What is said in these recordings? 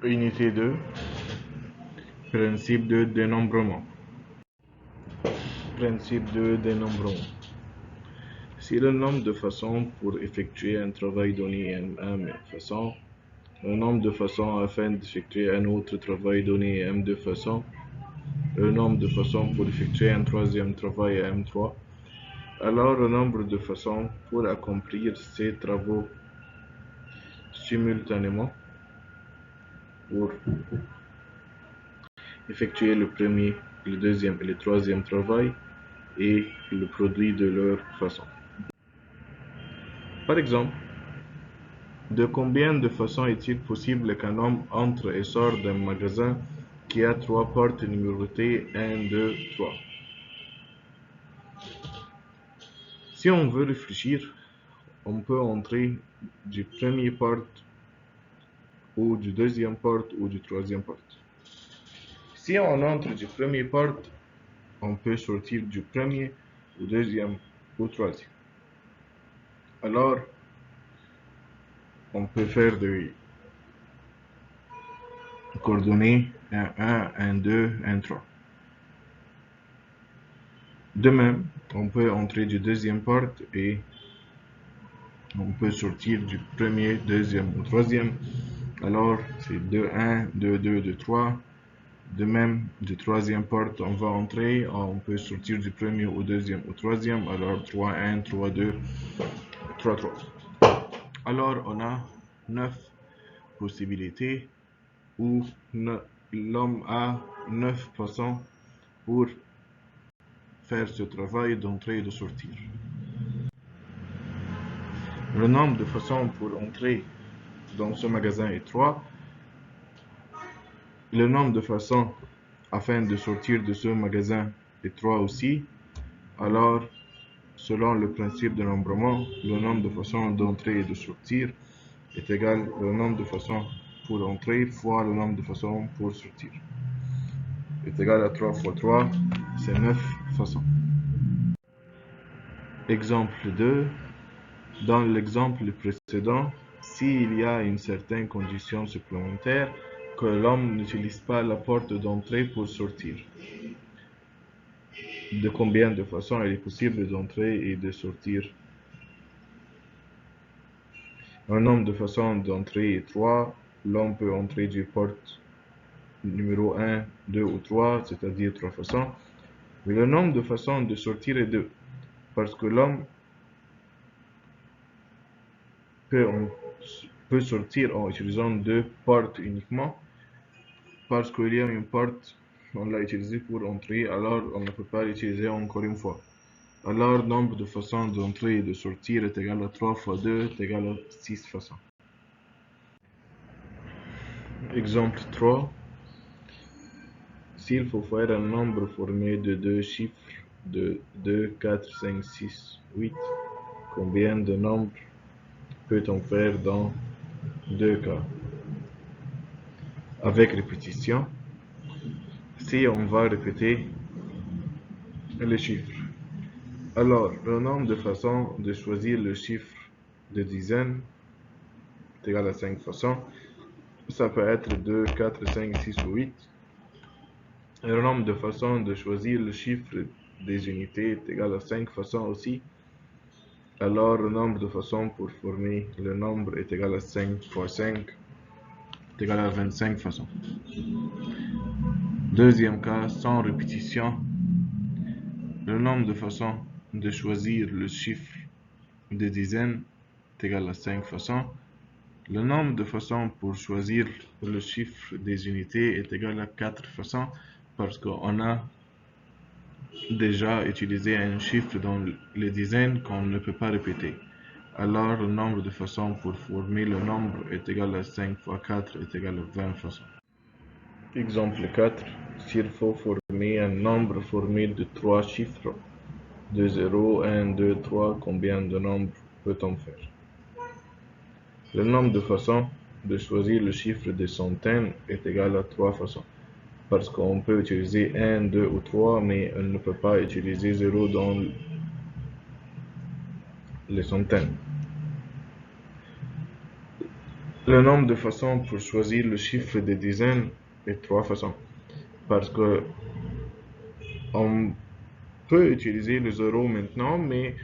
Unité 2. Principe de dénombrement. Principe de dénombrement. Si le nombre de façons pour effectuer un travail donné est m façons, le nombre de façons afin d'effectuer un autre travail donné est m2 façons, le nombre de façons pour effectuer un troisième travail est m3, alors le nombre de façons pour accomplir ces travaux simultanément pour effectuer le premier, le deuxième et le troisième travail et le produit de leur façon. Par exemple, de combien de façons est-il possible qu'un homme entre et sort d'un magasin qui a 3 portes numérotées 1, 2, 3? Si on veut réfléchir, on peut entrer du premier porte ou du deuxième porte ou du troisième porte. Si on entre du premier porte, on peut sortir du premier ou deuxième ou troisième. Alors, on peut faire des coordonnées 1, 1, 1, 2, 1, 3. De même, on peut entrer du deuxième porte et on peut sortir du premier, deuxième ou troisième. Alors, c'est 2, 1, 2, 2, 2, 3. De même, du troisième porte, on va entrer, on peut sortir du premier ou deuxième ou troisième. Alors, 3, 1, 3, 2, 3, 3. Alors, on a 9 possibilités où l'homme a 9 façons pour faire ce travail d'entrée et de sortir. Le nombre de façons pour entrer dans ce magasin est 3. Le nombre de façons afin de sortir de ce magasin est 3 aussi. Alors, selon le principe de nombrement, le nombre de façons d'entrer et de sortir est égal au nombre de façons pour entrer fois le nombre de façons pour sortir. Est égal à 3 fois 3, c'est 9 façons. Exemple 2. Dans l'exemple précédent, s'il y a une certaine condition supplémentaire, que l'homme n'utilise pas la porte d'entrée pour sortir. De combien de façons il est possible d'entrer et de sortir? Un nombre de façons d'entrer est 3. L'homme peut entrer du porte numéro 1, 2 ou 3, c'est-à-dire 3 façons. Mais le nombre de façons de sortir est 2. Parce que l'homme peut sortir en utilisant 2 portes uniquement. Parce qu'il y a une porte, on l'a utilisée pour entrer, alors on ne peut pas l'utiliser encore une fois. Alors, nombre de façons d'entrer et de sortir est égal à 3 fois 2 est égal à 6 façons. Exemple 3. S'il faut faire un nombre formé de 2 chiffres de 2, 4, 5, 6, 8, combien de nombres peut-on faire dans 2 cas? Avec répétition, si on va répéter les chiffres. Alors, le nombre de façons de choisir le chiffre de dizaine est égal à 5 façons. Ça peut être 2, 4, 5, 6 ou 8. Et le nombre de façons de choisir le chiffre des unités est égal à 5 façons aussi. Alors, le nombre de façons pour former le nombre est égal à 5 fois 5 est égal à 25 façons. Deuxième cas, sans répétition, le nombre de façons de choisir le chiffre des dizaines est égal à 5 façons. Le nombre de façons pour choisir le chiffre des unités est égal à 4 façons parce qu'on a déjà utilisé un chiffre dans les dizaines qu'on ne peut pas répéter. Alors, le nombre de façons pour former le nombre est égal à 5 fois 4 est égal à 20 façons. Exemple 4. S'il faut former un nombre formé de 3 chiffres, de 0, 1, 2, 3, combien de nombres peut-on faire? Le nombre de façons de choisir le chiffre des centaines est égal à 3 façons. Parce qu'on peut utiliser 1, 2 ou 3, mais on ne peut pas utiliser 0 dans les centaines. Le nombre de façons pour choisir le chiffre des dizaines est 3 façons. Parce que on peut utiliser le zéro maintenant, mais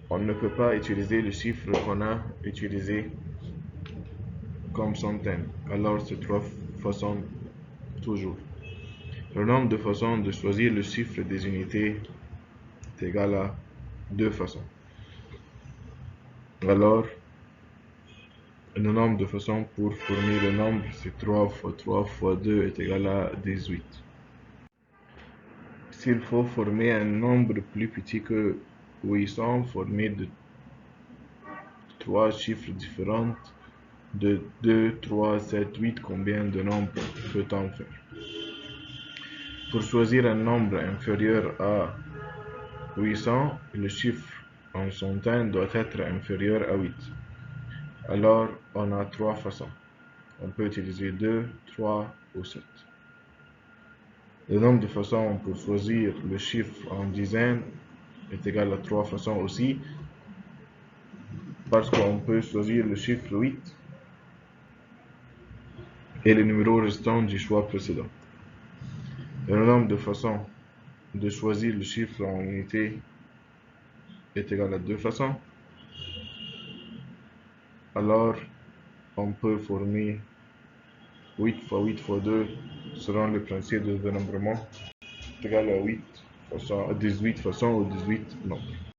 on ne peut pas utiliser le chiffre qu'on a utilisé comme centaine. Alors c'est 3 façons toujours. Le nombre de façons de choisir le chiffre des unités est égal à 2 façons. Alors, le nombre de façons pour former le nombre, c'est 3 fois 3 fois 2 est égal à 18. S'il faut former un nombre plus petit que 800, formé de 3 chiffres différents, de 2, 3, 7, 8, combien de nombres peut-on faire? Pour choisir un nombre inférieur à 800, le chiffre en centaines doit être inférieur à 8. Alors, on a 3 façons. On peut utiliser 2, 3 ou 7. Le nombre de façons pour choisir le chiffre en dizaines est égal à 3 façons aussi, parce qu'on peut choisir le chiffre 8 et le numéro restant du choix précédent. Et le nombre de façons de choisir le chiffre en unité est égal à 2 façons. Alors, on peut former 8 fois 8 fois 2 selon le principe de dénombrement est égal à 18 façons ou 18 nombres.